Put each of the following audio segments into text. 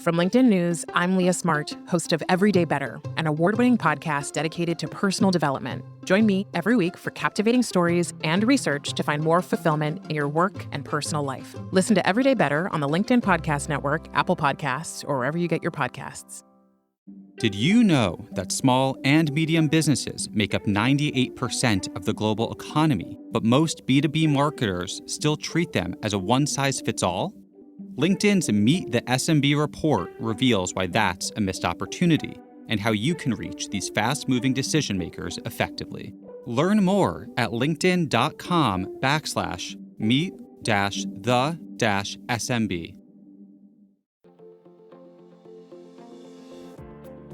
From LinkedIn News, I'm Leah Smart, host of Everyday Better, an award-winning podcast dedicated to personal development. Join me every week for captivating stories and research to find more fulfillment in your work and personal life. Listen to Everyday Better on the LinkedIn Podcast Network, Apple Podcasts, or wherever you get your podcasts. Did you know that small and medium businesses make up 98% of the global economy, but most B2B marketers still treat them as a one-size-fits-all? LinkedIn's Meet the SMB report reveals why that's a missed opportunity and how you can reach these fast-moving decision makers effectively. Learn more at linkedin.com/meet-the-SMB.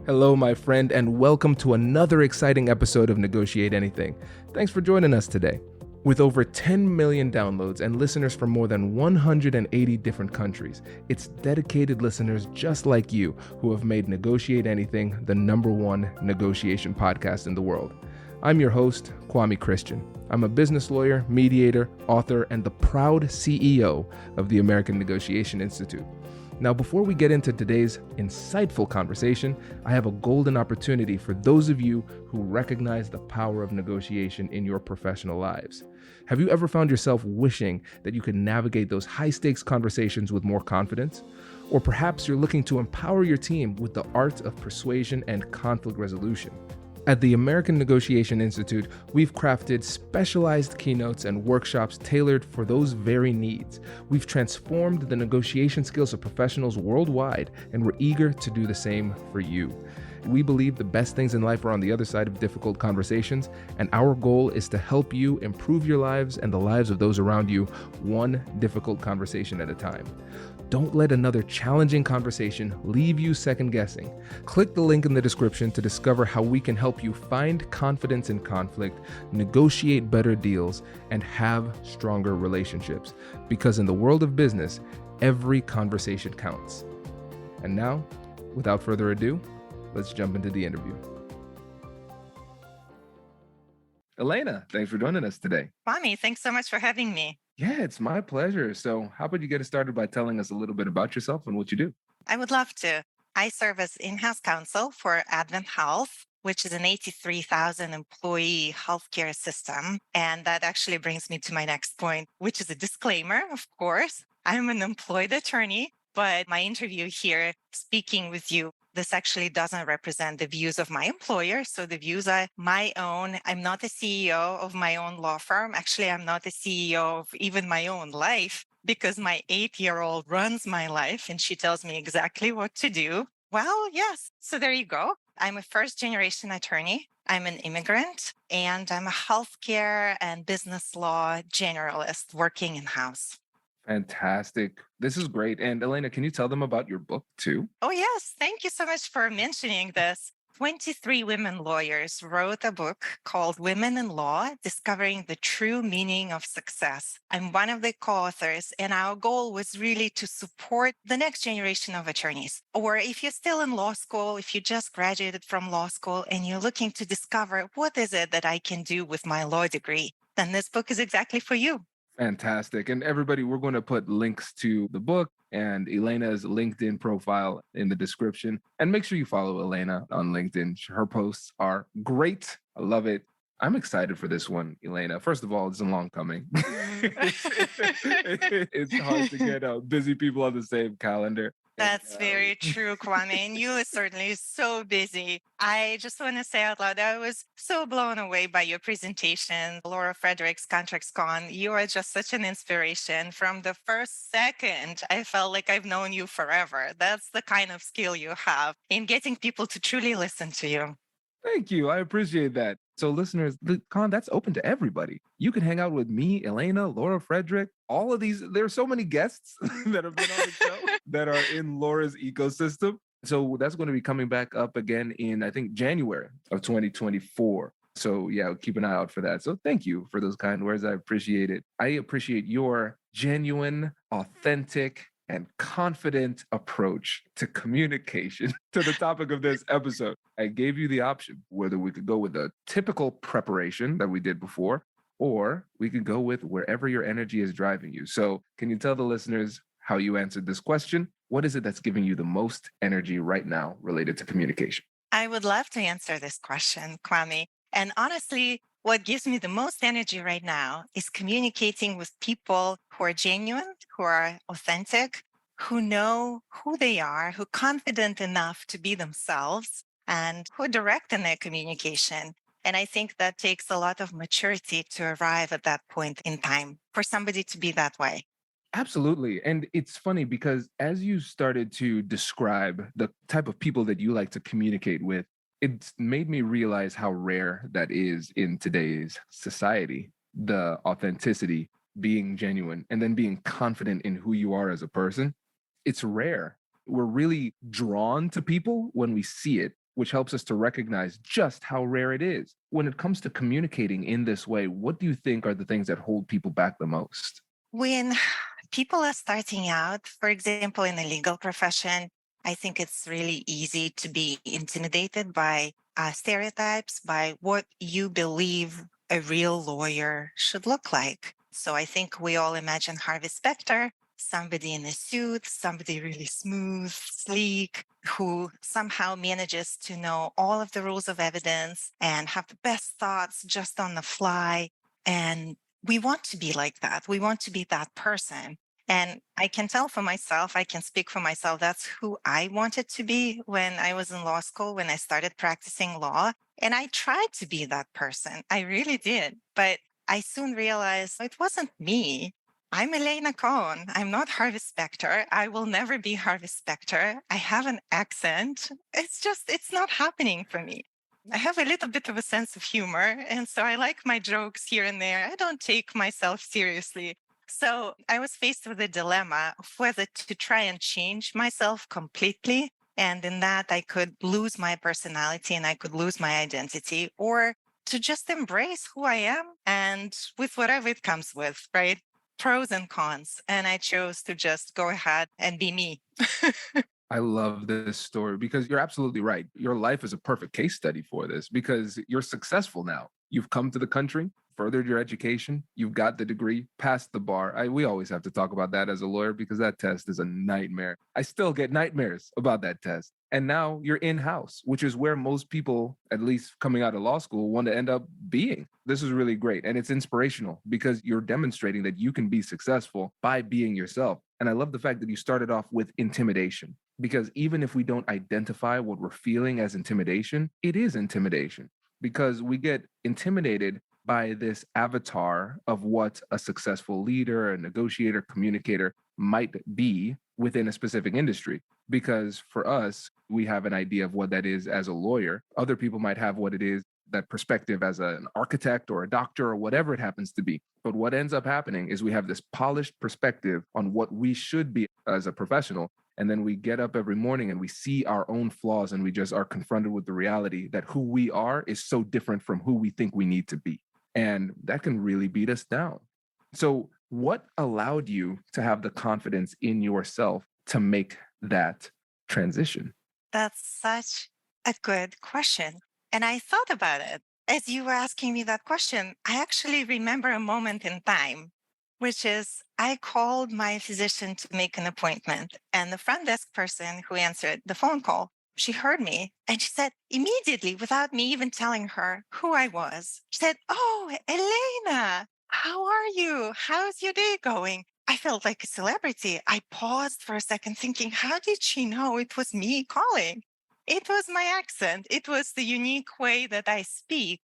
Hello, my friend, and welcome to another exciting episode of Negotiate Anything. Thanks for joining us today. With over 10 million downloads and listeners from more than 180 different countries, it's dedicated listeners just like you who have made Negotiate Anything the #1 negotiation podcast in the world. I'm your host, Kwame Christian. I'm a business lawyer, mediator, author, and the proud CEO of the American Negotiation Institute. Now, before we get into today's insightful conversation, I have a golden opportunity for those of you who recognize the power of negotiation in your professional lives. Have you ever found yourself wishing that you could navigate those high-stakes conversations with more confidence? Or perhaps you're looking to empower your team with the art of persuasion and conflict resolution. At the American Negotiation Institute, we've crafted specialized keynotes and workshops tailored for those very needs. We've transformed the negotiation skills of professionals worldwide, and we're eager to do the same for you. We believe the best things in life are on the other side of difficult conversations, and our goal is to help you improve your lives and the lives of those around you, one difficult conversation at a time. Don't let another challenging conversation leave you second guessing. Click the link in the description to discover how we can help you find confidence in conflict, negotiate better deals, and have stronger relationships. Because in the world of business, every conversation counts. And now, without further ado, let's jump into the interview. Elena, thanks for joining us today. Kwame, thanks so much for having me. Yeah, it's my pleasure. So how about you get us started by telling us a little bit about yourself and what you do? I would love to. I serve as in-house counsel for Advent Health, which is an 83,000 employee healthcare system. And that actually brings me to my next point, which is a disclaimer, of course. I'm an employed attorney, but my interview here, speaking with you, this actually doesn't represent the views of my employer. So the views are my own. I'm not the CEO of my own law firm. Actually, I'm not the CEO of even my own life because my 8-year-old runs my life and she tells me exactly what to do. Well, yes. So there you go. I'm a first-generation attorney. I'm an immigrant and I'm a healthcare and business law generalist working in-house. Fantastic. This is great. And Elena, can you tell them about your book too? Oh, yes. Thank you so much for mentioning this. 23 women lawyers wrote a book called Women in Law, Discovering the True Meaning of Success. I'm one of the co-authors, and our goal was really to support the next generation of attorneys. Or if you're still in law school, if you just graduated from law school and you're looking to discover what is it that I can do with my law degree, then this book is exactly for you. Fantastic. And everybody, we're going to put links to the book and Elena's LinkedIn profile in the description. And make sure you follow Elena on LinkedIn. Her posts are great. I love it. I'm excited for this one, Elena. First of all, it's a long coming. It's hard to get busy people on the same calendar. That's very true, Kwame. And you are certainly so busy. I just want to say out loud, I was so blown away by your presentation. Laura Frederick's Contracts Con, you are just such an inspiration. From the first second, I felt like I've known you forever. That's the kind of skill you have in getting people to truly listen to you. Thank you. I appreciate that. So listeners, the con, that's open to everybody. You can hang out with me, Elena, Laura Frederick, all of these. There's so many guests that have been on the show that are in Laura's ecosystem. So that's going to be coming back up again in, I think, January of 2024. So yeah, keep an eye out for that. So thank you for those kind words. I appreciate it. I appreciate your genuine, authentic, and confident approach to communication to the topic of this episode. I gave you the option whether we could go with a typical preparation that we did before, or we could go with wherever your energy is driving you. So can you tell the listeners how you answered this question What is it that's giving you the most energy right now related to communication? I would love to answer this question, Kwame. And honestly, what gives me the most energy right now is communicating with people who are genuine, who are authentic, who know who they are, who are confident enough to be themselves, and who are direct in their communication. And I think that takes a lot of maturity to arrive at that point in time for somebody to be that way. Absolutely. And it's funny because as you started to describe the type of people that you like to communicate with, it's made me realize how rare that is in today's society. The authenticity, being genuine, and then being confident in who you are as a person. It's rare. We're really drawn to people when we see it, which helps us to recognize just how rare it is. When it comes to communicating in this way, what do you think are the things that hold people back the most? When people are starting out, for example, in the legal profession, I think it's really easy to be intimidated by stereotypes, by what you believe a real lawyer should look like. So I think we all imagine Harvey Specter, somebody in a suit, somebody really smooth, sleek, who somehow manages to know all of the rules of evidence and have the best thoughts just on the fly. And we want to be like that. We want to be that person. And I can tell for myself, I can speak for myself, that's who I wanted to be when I was in law school, when I started practicing law. And I tried to be that person. I really did. But I soon realized it wasn't me. I'm Elena Kohn. I'm not Harvey Specter. I will never be Harvey Specter. I have an accent. It's not happening for me. I have a little bit of a sense of humor. And so I like my jokes here and there. I don't take myself seriously. So I was faced with a dilemma of whether to try and change myself completely. And in that, I could lose my personality and I could lose my identity, or to just embrace who I am and with whatever it comes with, right? Pros and cons. And I chose to just go ahead and be me. I love this story because you're absolutely right. Your life is a perfect case study for this because you're successful now. You've come to the country, furthered your education, you've got the degree, passed the bar. We always have to talk about that as a lawyer because that test is a nightmare. I still get nightmares about that test. And now you're in house, which is where most people, at least coming out of law school, want to end up being. This is really great. And it's inspirational because you're demonstrating that you can be successful by being yourself. And I love the fact that you started off with intimidation because even if we don't identify what we're feeling as intimidation, it is intimidation because we get intimidated by this avatar of what a successful leader, a negotiator, communicator might be within a specific industry. Because for us, we have an idea of what that is as a lawyer. Other people might have what it is, that perspective as an architect or a doctor or whatever it happens to be. But what ends up happening is we have this polished perspective on what we should be as a professional. And then we get up every morning and we see our own flaws and we just are confronted with the reality that who we are is so different from who we think we need to be. And that can really beat us down. So, what allowed you to have the confidence in yourself to make that transition? That's such a good question. And I thought about it. As you were asking me that question, I actually remember a moment in time, which is I called my physician to make an appointment. And the front desk person who answered the phone call, she heard me and she said immediately, without me even telling her who I was, she said, "Oh, Elena, how are you? How's your day going?" I felt like a celebrity. I paused for a second thinking, how did she know it was me calling? It was my accent. It was the unique way that I speak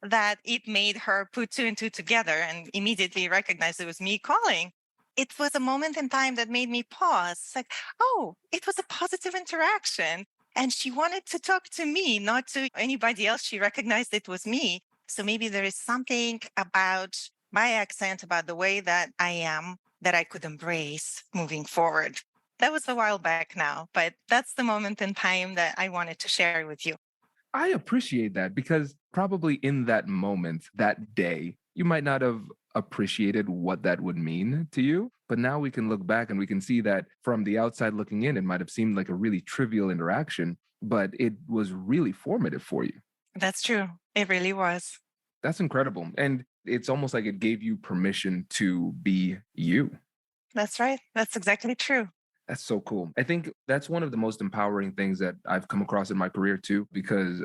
that it made her put two and two together and immediately recognize it was me calling. It was a moment in time that made me pause. It's like, oh, it was a positive interaction. And she wanted to talk to me, not to anybody else. She recognized it was me. So maybe there is something about my accent, about the way that I am, that I could embrace moving forward. That was a while back now, but that's the moment in time that I wanted to share with you. I appreciate that because probably in that moment, that day, you might not have appreciated what that would mean to you. But now we can look back and we can see that from the outside looking in, it might have seemed like a really trivial interaction, but it was really formative for you. That's true. It really was. That's incredible. And it's almost like it gave you permission to be you. That's right. That's exactly true. That's so cool. I think that's one of the most empowering things that I've come across in my career too, because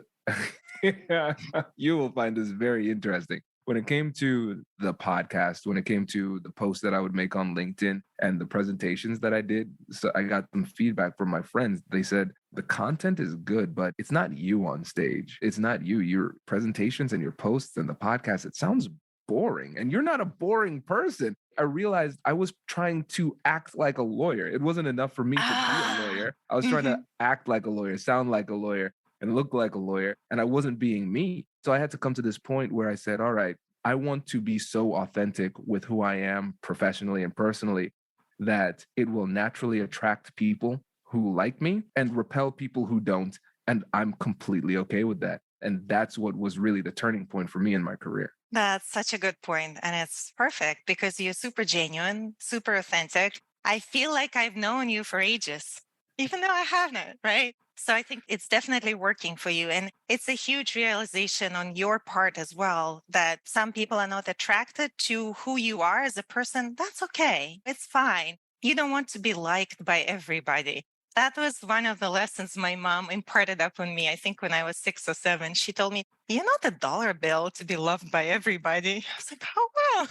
you will find this very interesting. When it came to the podcast, when it came to the posts that I would make on LinkedIn and the presentations that I did, so I got some feedback from my friends. They said the content is good, but it's not you on stage. It's not you. Your presentations and your posts and the podcast, it sounds boring. And you're not a boring person. I realized I was trying to act like a lawyer. It wasn't enough for me to be a lawyer. I was trying to act like a lawyer, sound like a lawyer, and look like a lawyer. And I wasn't being me. So I had to come to this point where I said, all right, I want to be so authentic with who I am professionally and personally that it will naturally attract people who like me and repel people who don't. And I'm completely okay with that. And that's what was really the turning point for me in my career. That's such a good point, and it's perfect because you're super genuine, super authentic. I feel like I've known you for ages, even though I haven't, right? So I think it's definitely working for you. And it's a huge realization on your part as well that some people are not attracted to who you are as a person. That's okay. It's fine. You don't want to be liked by everybody. That was one of the lessons my mom imparted upon me, I think when I was 6 or 7. She told me, you're not a dollar bill to be loved by everybody. I was like, oh, wow.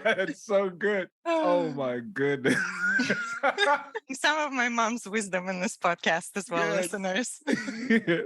That's so good. Oh my goodness. Some of my mom's wisdom in this podcast as well, Yes. listeners.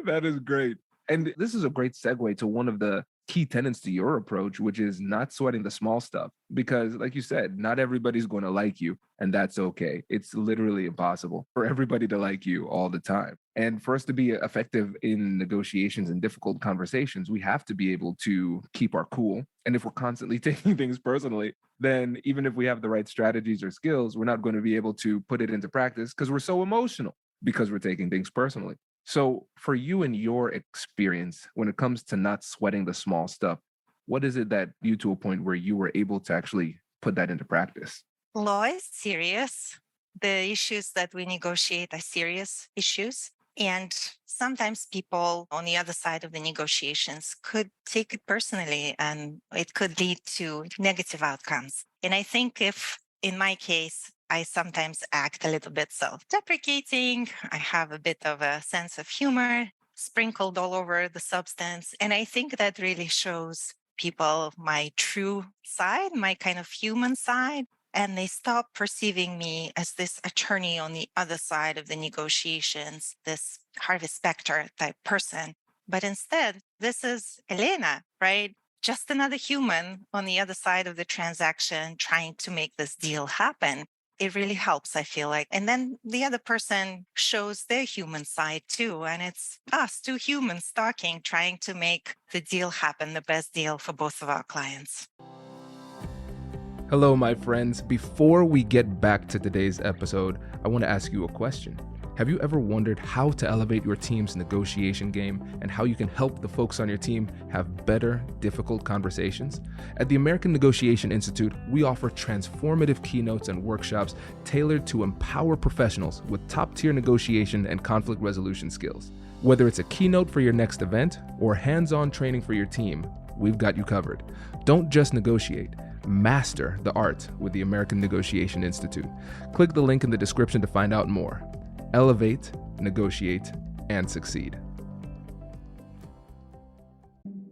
That is great. And this is a great segue to one of the key tenets to your approach, which is not sweating the small stuff. Because, like you said, not everybody's going to like you, and that's okay. It's literally impossible for everybody to like you all the time. And for us to be effective in negotiations and difficult conversations, we have to be able to keep our cool. And if we're constantly taking things personally, then even if we have the right strategies or skills, we're not going to be able to put it into practice because we're so emotional because we're taking things personally. So for you and your experience, when it comes to not sweating the small stuff, what is it that you to a point where you were able to actually put that into practice? Law is serious. The issues that we negotiate are serious issues. And sometimes people on the other side of the negotiations could take it personally and it could lead to negative outcomes. And I think if, in my case, I sometimes act a little bit self-deprecating, I have a bit of a sense of humor sprinkled all over the substance. And I think that really shows people my true side, my kind of human side. And they stop perceiving me as this attorney on the other side of the negotiations, this Harvey Specter type person. But instead, this is Elena, right? Just another human on the other side of the transaction trying to make this deal happen. It really helps, I feel like. And then the other person shows their human side too. And it's us, two humans talking, trying to make the deal happen, the best deal for both of our clients. Hello, my friends. Before we get back to today's episode, I want to ask you a question. Have you ever wondered how to elevate your team's negotiation game and how you can help the folks on your team have better, difficult conversations? At the American Negotiation Institute, we offer transformative keynotes and workshops tailored to empower professionals with top-tier negotiation and conflict resolution skills. Whether it's a keynote for your next event or hands-on training for your team, we've got you covered. Don't just negotiate. Master the art with the American Negotiation Institute. Click the link in the description to find out more. Elevate, negotiate, and succeed.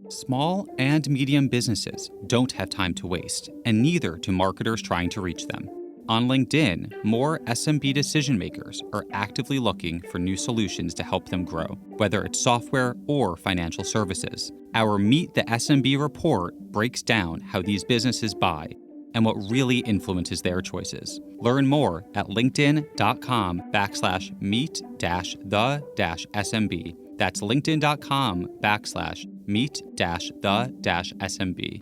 Small and medium businesses don't have time to waste, and neither do marketers trying to reach them. On LinkedIn, more SMB decision makers are actively looking for new solutions to help them grow, whether it's software or financial services. Our Meet the SMB report breaks down how these businesses buy and what really influences their choices. Learn more at linkedin.com/meet-the-SMB. That's linkedin.com/meet-the-SMB.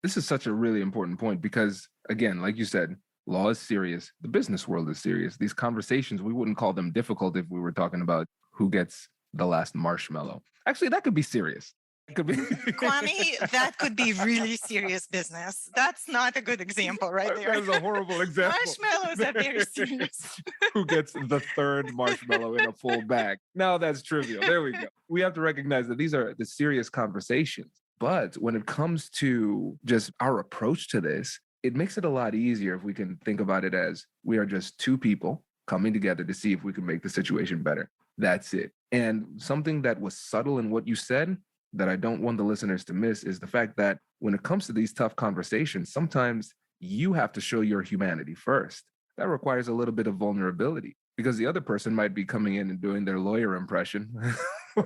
This is such a really important point because, again, like you said, law is serious. The business world is serious. These conversations, we wouldn't call them difficult if we were talking about who gets the last marshmallow. Actually, that could be serious. It could be. Kwame, that could be really serious business. That's not a good example right there. That is a horrible example. Marshmallows are very serious. Who gets the third marshmallow in a full bag? Now that's trivial. There we go. We have to recognize that these are the serious conversations. But when it comes to just our approach to this, it makes it a lot easier if we can think about it as we are just two people coming together to see if we can make the situation better. That's it. And something that was subtle in what you said that I don't want the listeners to miss is the fact that when it comes to these tough conversations, sometimes you have to show your humanity first. That requires a little bit of vulnerability because the other person might be coming in and doing their lawyer impression,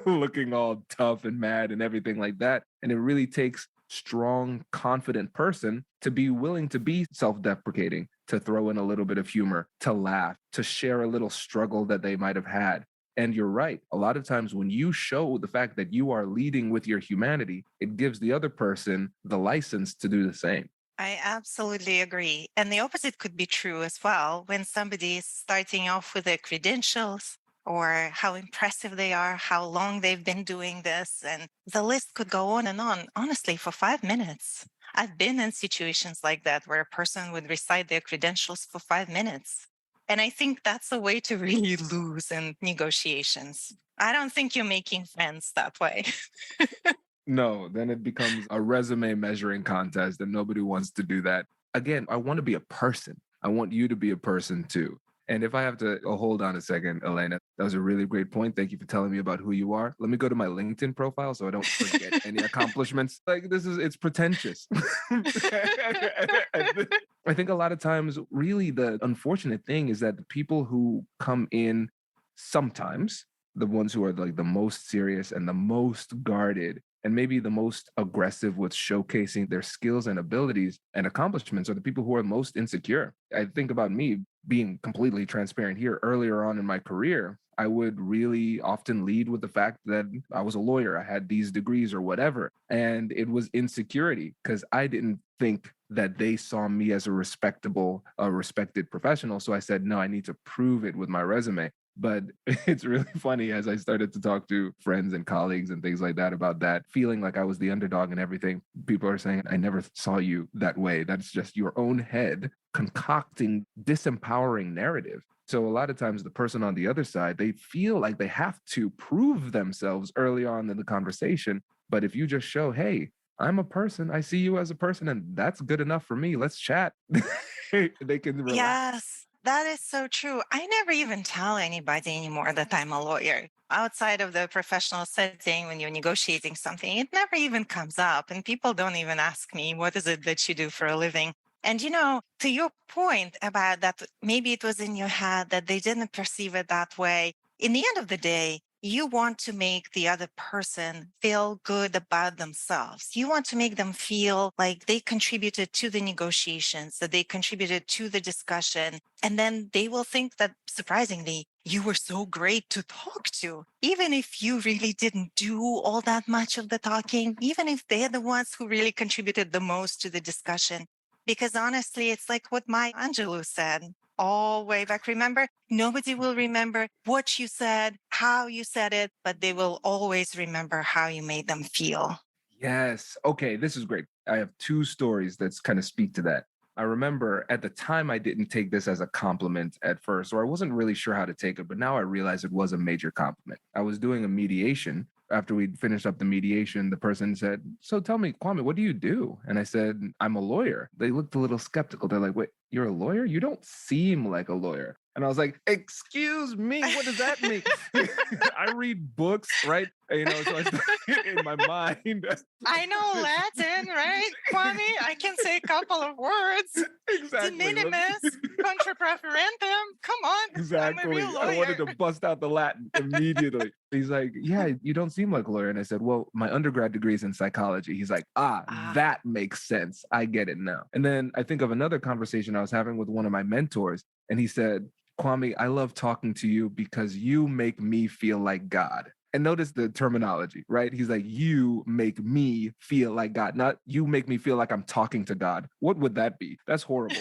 looking all tough and mad and everything like that. And it really takes strong, confident person to be willing to be self-deprecating, to throw in a little bit of humor, to laugh, to share a little struggle that they might have had. And you're right. A lot of times when you show the fact that you are leading with your humanity, it gives the other person the license to do the same. I absolutely agree. And the opposite could be true as well. When somebody is starting off with their credentials or how impressive they are, how long they've been doing this, and the list could go on and on, honestly, for 5 minutes. I've been in situations like that where a person would recite their credentials for 5 minutes. And I think that's a way to really lose in negotiations. I don't think you're making friends that way. No, then it becomes a resume measuring contest and nobody wants to do that. Again, I want to be a person. I want you to be a person too. And if I have to hold on a second, Elena, that was a really great point. Thank you for telling me about who you are. Let me go to my LinkedIn profile so I don't forget any accomplishments. Like it's pretentious. I think a lot of times, really, the unfortunate thing is that the people who come in sometimes, the ones who are like the most serious and the most guarded, and maybe the most aggressive with showcasing their skills and abilities and accomplishments are the people who are most insecure. I think about me being completely transparent here earlier on in my career. I would really often lead with the fact that I was a lawyer. I had these degrees or whatever. And it was insecurity because I didn't think that they saw me as a respected professional. So I said, no, I need to prove it with my resume. But it's really funny as I started to talk to friends and colleagues and things like that about that, feeling like I was the underdog and everything. People are saying, I never saw you that way. That's just your own head concocting disempowering narrative. So a lot of times the person on the other side, they feel like they have to prove themselves early on in the conversation. But if you just show, hey, I'm a person, I see you as a person, and that's good enough for me. Let's chat. They can relax. Yes, that is so true. I never even tell anybody anymore that I'm a lawyer. Outside of the professional setting, when you're negotiating something, it never even comes up. And people don't even ask me, what is it that you do for a living? And, to your point about that, maybe it was in your head that they didn't perceive it that way. In the end of the day, you want to make the other person feel good about themselves. You want to make them feel like they contributed to the negotiations, that they contributed to the discussion. And then they will think that, surprisingly, you were so great to talk to, even if you really didn't do all that much of the talking, even if they're the ones who really contributed the most to the discussion. Because honestly, it's like what Maya Angelou said all way back. Remember, nobody will remember what you said, how you said it, but they will always remember how you made them feel. Yes. Okay, this is great. I have two stories that kind of speak to that. I remember at the time I didn't take this as a compliment at first, or I wasn't really sure how to take it, but now I realize it was a major compliment. I was doing a mediation. After we'd finished up the mediation, the person said, so tell me, Kwame, what do you do? And I said, I'm a lawyer. They looked a little skeptical. They're like, wait, you're a lawyer? You don't seem like a lawyer. And I was like, excuse me, what does that mean? I read books, right? So I started in my mind. I know Latin, right, Kwame? I can say a couple of words. Exactly. De minimis, contra preferentum. Come on. Exactly. I'm a real lawyer. I wanted to bust out the Latin immediately. He's like, yeah, you don't seem like a lawyer. And I said, well, my undergrad degree is in psychology. He's like, that makes sense. I get it now. And then I think of another conversation I was having with one of my mentors. And he said, Kwame, I love talking to you because you make me feel like God. And notice the terminology, right? He's like, you make me feel like God, not you make me feel like I'm talking to God. What would that be? That's horrible,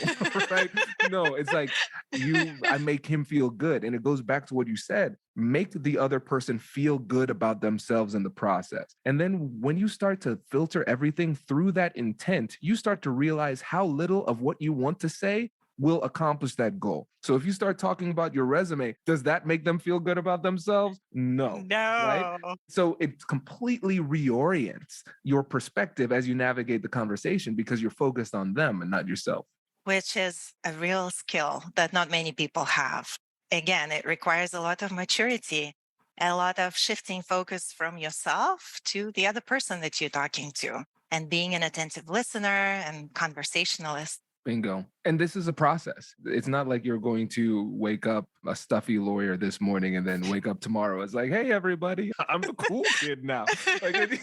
right? No, it's like I make him feel good. And it goes back to what you said. Make the other person feel good about themselves in the process. And then when you start to filter everything through that intent, you start to realize how little of what you want to say will accomplish that goal. So if you start talking about your resume, does that make them feel good about themselves? No. Right? So it completely reorients your perspective as you navigate the conversation because you're focused on them and not yourself. Which is a real skill that not many people have. Again, it requires a lot of maturity, a lot of shifting focus from yourself to the other person that you're talking to, and being an attentive listener and conversationalist. Bingo. And this is a process. It's not like you're going to wake up a stuffy lawyer this morning and then wake up tomorrow. It's like, hey, everybody, I'm the cool kid now. Like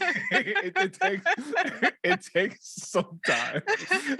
it takes some time.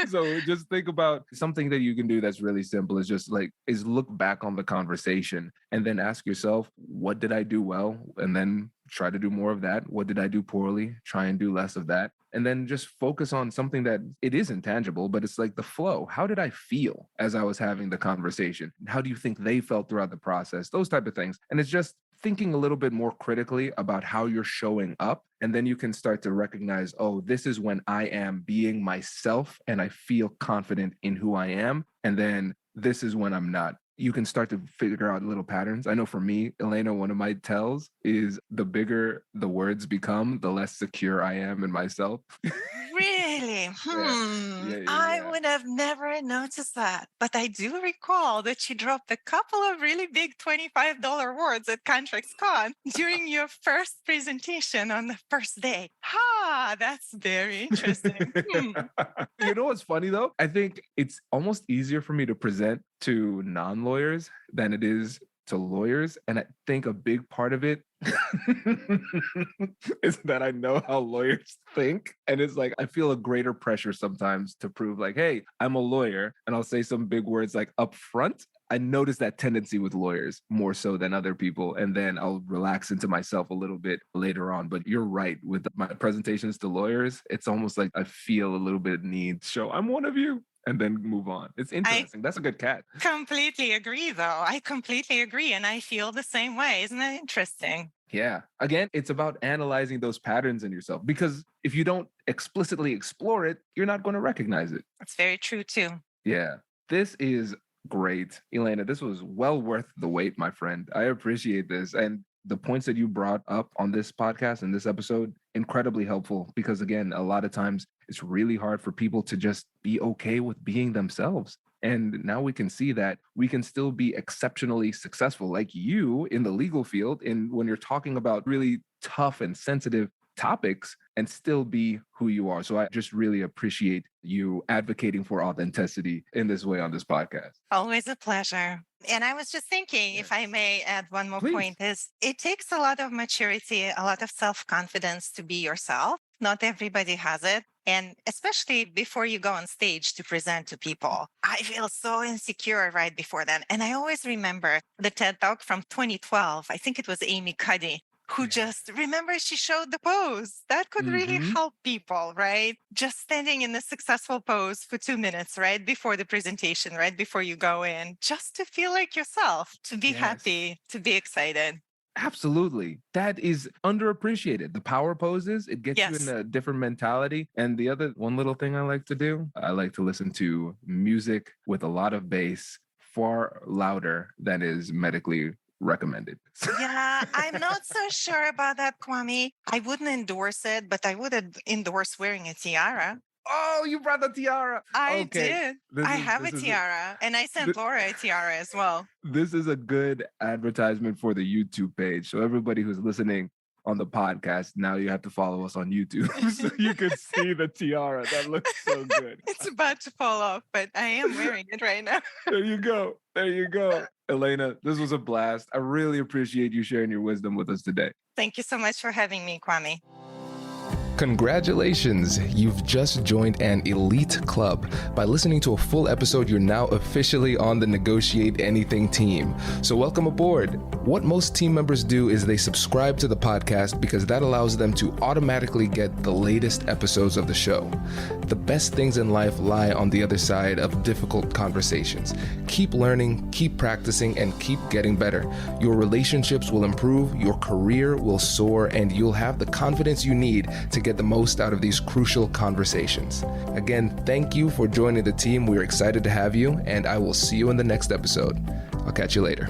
So just think about something that you can do that's really simple is look back on the conversation and then ask yourself, what did I do well? And then try to do more of that. What did I do poorly? Try and do less of that. And then just focus on something that it is intangible, but it's like the flow. How did I feel as I was having the conversation? How do you think they felt throughout the process? Those type of things. And it's just thinking a little bit more critically about how you're showing up. And then you can start to recognize, oh, this is when I am being myself and I feel confident in who I am. And then this is when I'm not. You can start to figure out little patterns. I know for me, Elena, one of my tells is the bigger the words become, the less secure I am in myself. Really? I would have never noticed that. But I do recall that you dropped a couple of really big $25 words at ContractsCon during your first presentation on the first day. That's very interesting. You know what's funny though? I think it's almost easier for me to present to non-lawyers than it is to lawyers. And I think a big part of it is that I know how lawyers think. And it's like, I feel a greater pressure sometimes to prove like, hey, I'm a lawyer. And I'll say some big words like up front. I notice that tendency with lawyers more so than other people. And then I'll relax into myself a little bit later on. But you're right. With my presentations to lawyers, it's almost like I feel a little bit of need to show I'm one of you. And then move on. It's interesting. That's a good cat. Completely agree, though. I completely agree. And I feel the same way. Isn't that interesting? Yeah. Again, it's about analyzing those patterns in yourself, because if you don't explicitly explore it, you're not going to recognize it. That's very true, too. Yeah. This is great. Elena, this was well worth the wait, my friend. I appreciate this. And the points that you brought up on this podcast and this episode, incredibly helpful, because again, a lot of times it's really hard for people to just be okay with being themselves. And now we can see that we can still be exceptionally successful, like you in the legal field, and when you're talking about really tough and sensitive topics, and still be who you are. So I just really appreciate you advocating for authenticity in this way on this podcast. Always a pleasure. And I was just thinking, if I may add one more point, is it takes a lot of maturity, a lot of self-confidence to be yourself. Not everybody has it. And especially before you go on stage to present to people, I feel so insecure right before that. And I always remember the TED Talk from 2012. I think it was Amy Cuddy, who just, remember, she showed the pose. That could really help people, right? Just standing in the successful pose for 2 minutes, right? Before the presentation, right? Before you go in, just to feel like yourself, to be happy, to be excited. Absolutely. That is underappreciated. The power poses, it gets you in a different mentality. And the other one little thing I like to do, I like to listen to music with a lot of bass, far louder than is medically recommended. Yeah, I'm not so sure about that, Kwame. I wouldn't endorse it, but I would endorse wearing a tiara. Oh, you brought the tiara. I did. I have a tiara, and I sent Laura a tiara as well. This is a good advertisement for the YouTube page. So everybody who's listening on the podcast, now you have to follow us on YouTube so you can see the tiara. That looks so good. It's about to fall off, but I am wearing it right now. There you go. There you go. Elena, this was a blast. I really appreciate you sharing your wisdom with us today. Thank you so much for having me, Kwame. Congratulations! You've just joined an elite club. By listening to a full episode, you're now officially on the Negotiate Anything team. So welcome aboard. What most team members do is they subscribe to the podcast because that allows them to automatically get the latest episodes of the show. The best things in life lie on the other side of difficult conversations. Keep learning, keep practicing, and keep getting better. Your relationships will improve, your career will soar, and you'll have the confidence you need to get the most out of these crucial conversations. Again, thank you for joining the team. We're excited to have you, and I will see you in the next episode. I'll catch you later.